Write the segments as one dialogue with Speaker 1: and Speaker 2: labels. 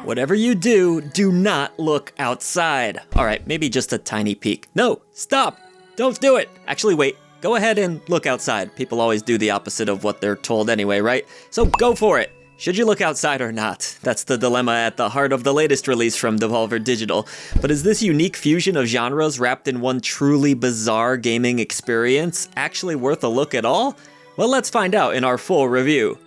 Speaker 1: Whatever you do, do not look outside. All right, maybe just a tiny peek. No, stop! Don't do it! Actually, wait. Go ahead and look outside. People always do the opposite of what they're told anyway, right? So go for it. Should you look outside or not? That's the dilemma at the heart of the latest release from Devolver Digital. But is this unique fusion of genres wrapped in one truly bizarre gaming experience actually worth a look at all? Well, let's find out in our full review.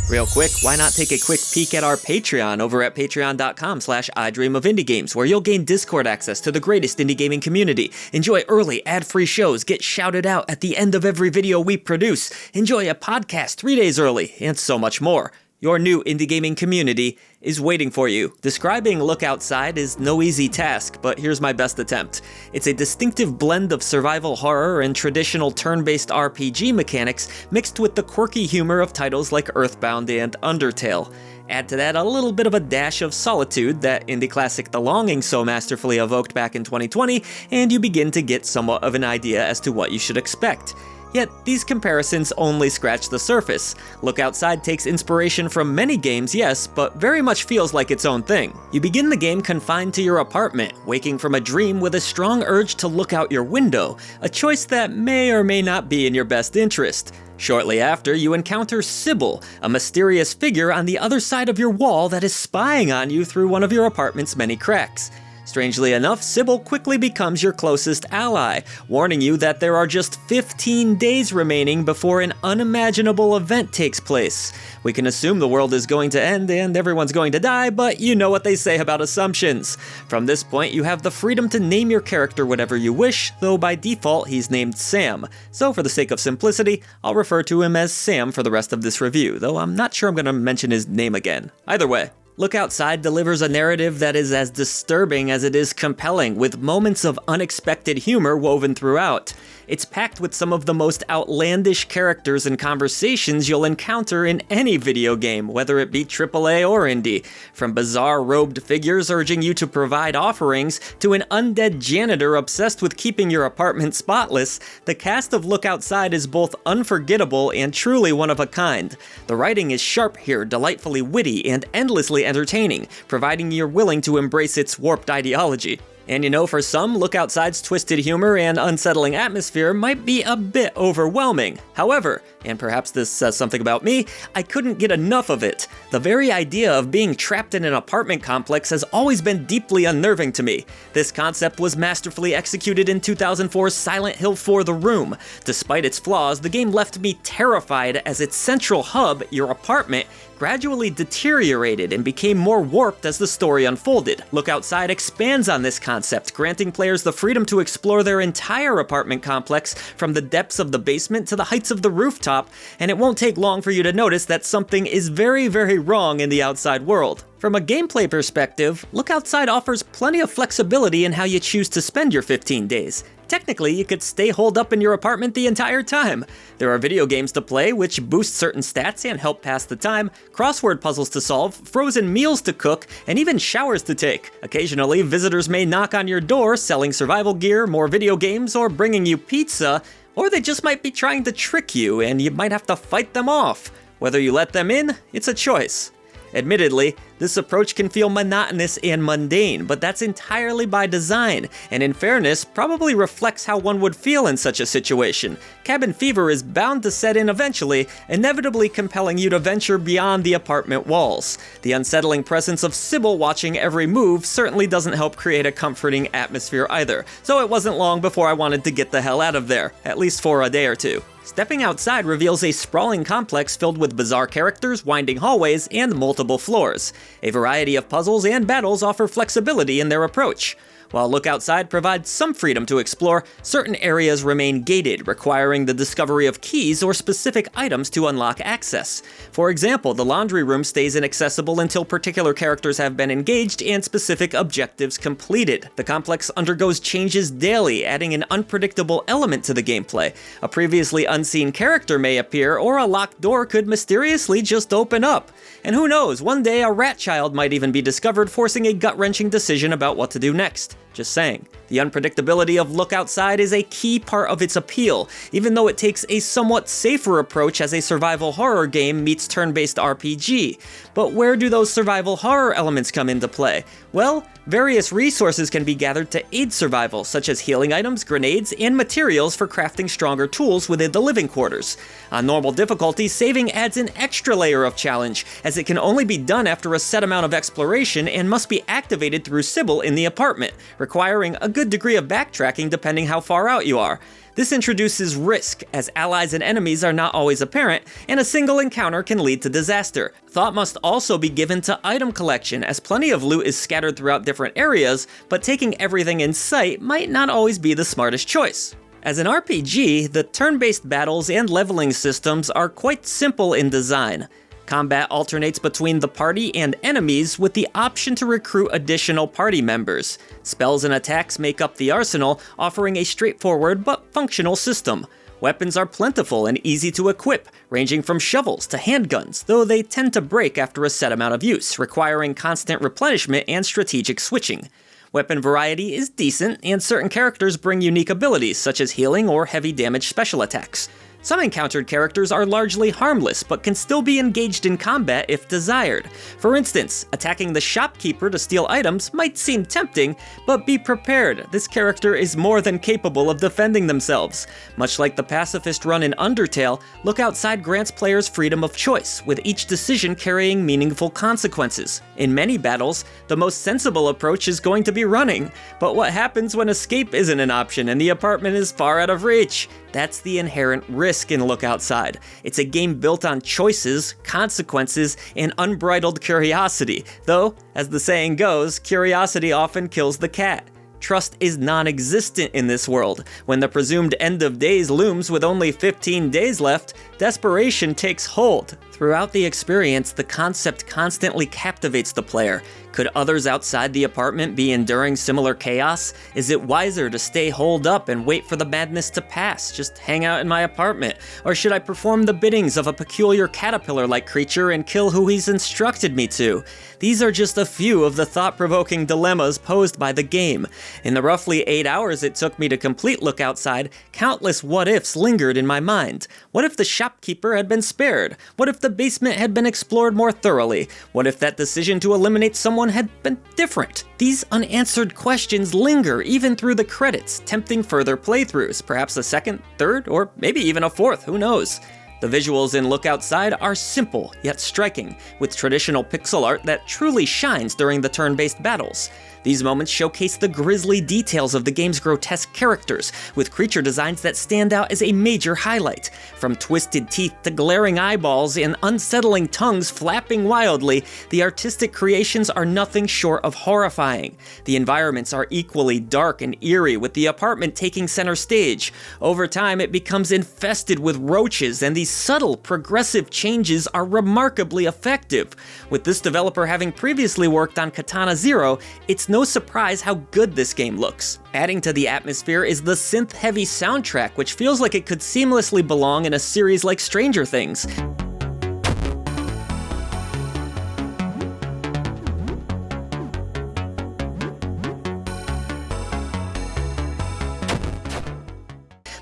Speaker 1: Real quick, why not take a quick peek at our Patreon over at patreon.com/idreamofindiegames, where you'll gain Discord access to the greatest indie gaming community, enjoy early ad-free shows, get shouted out at the end of every video we produce, enjoy a podcast 3 days early, and so much more. Your new indie gaming community is waiting for you. Describing Look Outside is no easy task, but here's my best attempt. It's a distinctive blend of survival horror and traditional turn-based RPG mechanics mixed with the quirky humor of titles like Earthbound and Undertale. Add to that a little bit of a dash of solitude that indie classic The Longing so masterfully evoked back in 2020, and you begin to get somewhat of an idea as to what you should expect. Yet, these comparisons only scratch the surface. Look Outside takes inspiration from many games, yes, but very much feels like its own thing. You begin the game confined to your apartment, waking from a dream with a strong urge to look out your window, a choice that may or may not be in your best interest. Shortly after, you encounter Sybil, a mysterious figure on the other side of your wall that is spying on you through one of your apartment's many cracks. Strangely enough, Sybil quickly becomes your closest ally, warning you that there are just 15 days remaining before an unimaginable event takes place. We can assume the world is going to end and everyone's going to die, but you know what they say about assumptions. From this point, you have the freedom to name your character whatever you wish, though by default he's named Sam. So for the sake of simplicity, I'll refer to him as Sam for the rest of this review, though I'm not sure I'm going to mention his name again. Either way, Look Outside delivers a narrative that is as disturbing as it is compelling, with moments of unexpected humor woven throughout. It's packed with some of the most outlandish characters and conversations you'll encounter in any video game, whether it be AAA or indie. From bizarre robed figures urging you to provide offerings, to an undead janitor obsessed with keeping your apartment spotless, the cast of Look Outside is both unforgettable and truly one of a kind. The writing is sharp here, delightfully witty, and endlessly entertaining, providing you're willing to embrace its warped ideology. And you know, for some, Look Outside's twisted humor and unsettling atmosphere might be a bit overwhelming. However, and perhaps this says something about me, I couldn't get enough of it. The very idea of being trapped in an apartment complex has always been deeply unnerving to me. This concept was masterfully executed in 2004's Silent Hill 4: The Room. Despite its flaws, the game left me terrified as its central hub, your apartment, gradually deteriorated and became more warped as the story unfolded. Look Outside expands on this concept, granting players the freedom to explore their entire apartment complex from the depths of the basement to the heights of the rooftop, and it won't take long for you to notice that something is very, very wrong in the outside world. From a gameplay perspective, Look Outside offers plenty of flexibility in how you choose to spend your 15 days. Technically, you could stay holed up in your apartment the entire time. There are video games to play which boost certain stats and help pass the time, crossword puzzles to solve, frozen meals to cook, and even showers to take. Occasionally, visitors may knock on your door selling survival gear, more video games, or bringing you pizza, or they just might be trying to trick you and you might have to fight them off. Whether you let them in, it's a choice. Admittedly, this approach can feel monotonous and mundane, but that's entirely by design, and in fairness, probably reflects how one would feel in such a situation. Cabin fever is bound to set in eventually, inevitably compelling you to venture beyond the apartment walls. The unsettling presence of Sybil watching every move certainly doesn't help create a comforting atmosphere either, so it wasn't long before I wanted to get the hell out of there, at least for a day or two. Stepping outside reveals a sprawling complex filled with bizarre characters, winding hallways, and multiple floors. A variety of puzzles and battles offer flexibility in their approach. While Look Outside provides some freedom to explore, certain areas remain gated, requiring the discovery of keys or specific items to unlock access. For example, the laundry room stays inaccessible until particular characters have been engaged and specific objectives completed. The complex undergoes changes daily, adding an unpredictable element to the gameplay. A previously unseen character may appear, or a locked door could mysteriously just open up. And who knows, one day a rat child might even be discovered, forcing a gut-wrenching decision about what to do next. Just saying. The unpredictability of Look Outside is a key part of its appeal, even though it takes a somewhat safer approach as a survival horror game meets turn-based RPG. But where do those survival horror elements come into play? Well, various resources can be gathered to aid survival, such as healing items, grenades, and materials for crafting stronger tools within the living quarters. On normal difficulty, saving adds an extra layer of challenge, as it can only be done after a set amount of exploration and must be activated through Sybil in the apartment, requiring a good degree of backtracking depending how far out you are. This introduces risk, as allies and enemies are not always apparent, and a single encounter can lead to disaster. Thought must also be given to item collection, as plenty of loot is scattered throughout different areas, but taking everything in sight might not always be the smartest choice. As an RPG, the turn-based battles and leveling systems are quite simple in design. Combat alternates between the party and enemies with the option to recruit additional party members. Spells and attacks make up the arsenal, offering a straightforward but functional system. Weapons are plentiful and easy to equip, ranging from shovels to handguns, though they tend to break after a set amount of use, requiring constant replenishment and strategic switching. Weapon variety is decent, and certain characters bring unique abilities, such as healing or heavy damage special attacks. Some encountered characters are largely harmless, but can still be engaged in combat if desired. For instance, attacking the shopkeeper to steal items might seem tempting, but be prepared, this character is more than capable of defending themselves. Much like the pacifist run in Undertale, Look Outside grants players freedom of choice, with each decision carrying meaningful consequences. In many battles, the most sensible approach is going to be running, but what happens when escape isn't an option and the apartment is far out of reach? That's the inherent risk in Look Outside. It's a game built on choices, consequences, and unbridled curiosity, though, as the saying goes, curiosity often kills the cat. Trust is non-existent in this world. When the presumed end of days looms with only 15 days left, desperation takes hold. Throughout the experience, the concept constantly captivates the player. Could others outside the apartment be enduring similar chaos? Is it wiser to stay holed up and wait for the madness to pass, just hang out in my apartment? Or should I perform the biddings of a peculiar caterpillar-like creature and kill who he's instructed me to? These are just a few of the thought-provoking dilemmas posed by the game. In the roughly 8 hours it took me to complete Look Outside, countless what-ifs lingered in my mind. What if the shopkeeper had been spared? What if the basement had been explored more thoroughly? What if that decision to eliminate someone had been different? These unanswered questions linger even through the credits, tempting further playthroughs, perhaps a second, third, or maybe even a fourth, who knows? The visuals in Look Outside are simple, yet striking, with traditional pixel art that truly shines during the turn-based battles. These moments showcase the grisly details of the game's grotesque characters, with creature designs that stand out as a major highlight. From twisted teeth to glaring eyeballs and unsettling tongues flapping wildly, the artistic creations are nothing short of horrifying. The environments are equally dark and eerie, with the apartment taking center stage. Over time, it becomes infested with roaches, and these subtle, progressive changes are remarkably effective. With this developer having previously worked on Katana Zero, it's no surprise how good this game looks. Adding to the atmosphere is the synth-heavy soundtrack, which feels like it could seamlessly belong in a series like Stranger Things.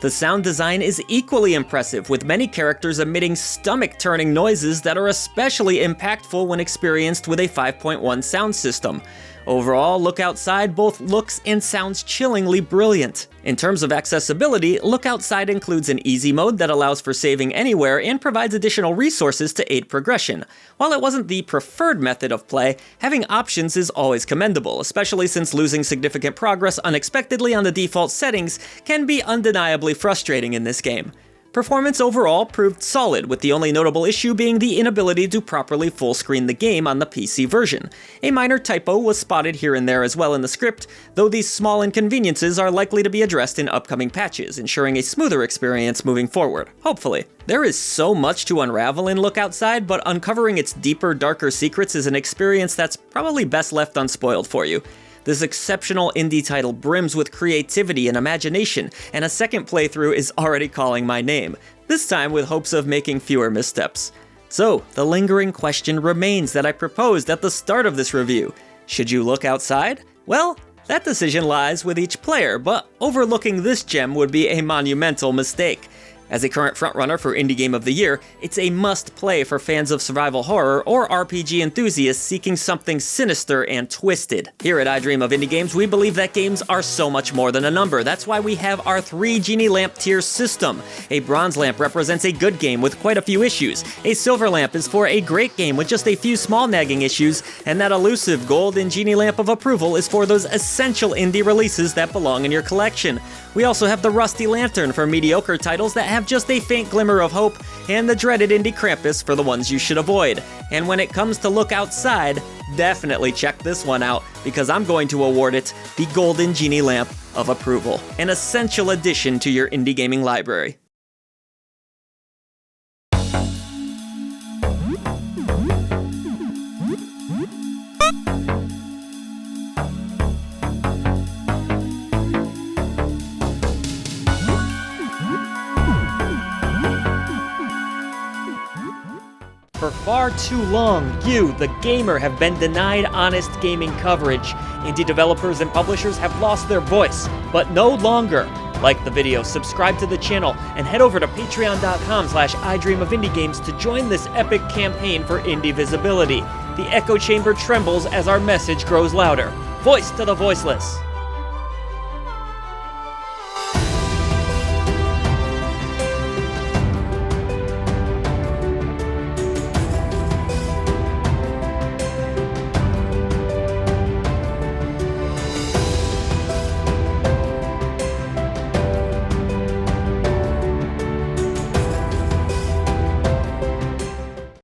Speaker 1: The sound design is equally impressive, with many characters emitting stomach-turning noises that are especially impactful when experienced with a 5.1 sound system. Overall, Look Outside both looks and sounds chillingly brilliant. In terms of accessibility, Look Outside includes an easy mode that allows for saving anywhere and provides additional resources to aid progression. While it wasn't the preferred method of play, having options is always commendable, especially since losing significant progress unexpectedly on the default settings can be undeniably frustrating in this game. Performance overall proved solid, with the only notable issue being the inability to properly full-screen the game on the PC version. A minor typo was spotted here and there as well in the script, though these small inconveniences are likely to be addressed in upcoming patches, ensuring a smoother experience moving forward, hopefully. There is so much to unravel in Look Outside, but uncovering its deeper, darker secrets is an experience that's probably best left unspoiled for you. This exceptional indie title brims with creativity and imagination, and a second playthrough is already calling my name, this time with hopes of making fewer missteps. So, the lingering question remains that I proposed at the start of this review. Should you look outside? Well, That decision lies with each player, but overlooking this gem would be a monumental mistake. As a current frontrunner for Indie Game of the Year, it's a must-play for fans of survival horror or RPG enthusiasts seeking something sinister and twisted. Here at I Dream of Indie Games, we believe that games are so much more than a number. That's why we have our 3 Genie Lamp tier system. A bronze lamp represents a good game with quite a few issues. A silver lamp is for a great game with just a few small nagging issues, and that elusive golden Genie Lamp of approval is for those essential indie releases that belong in your collection. We also have the Rusty Lantern for mediocre titles that have just a faint glimmer of hope, and the dreaded Indie Krampus for the ones you should avoid. And when it comes to look outside, definitely check this one out, because I'm going to award it the Golden Genie Lamp of Approval, an essential addition to your indie gaming library. For far too long, you, the gamer, have been denied honest gaming coverage. Indie developers and publishers have lost their voice, but no longer. Like the video, subscribe to the channel, and head over to patreon.com/idreamofindiegames to join this epic campaign for indie visibility. The echo chamber trembles as our message grows louder. Voice to the voiceless.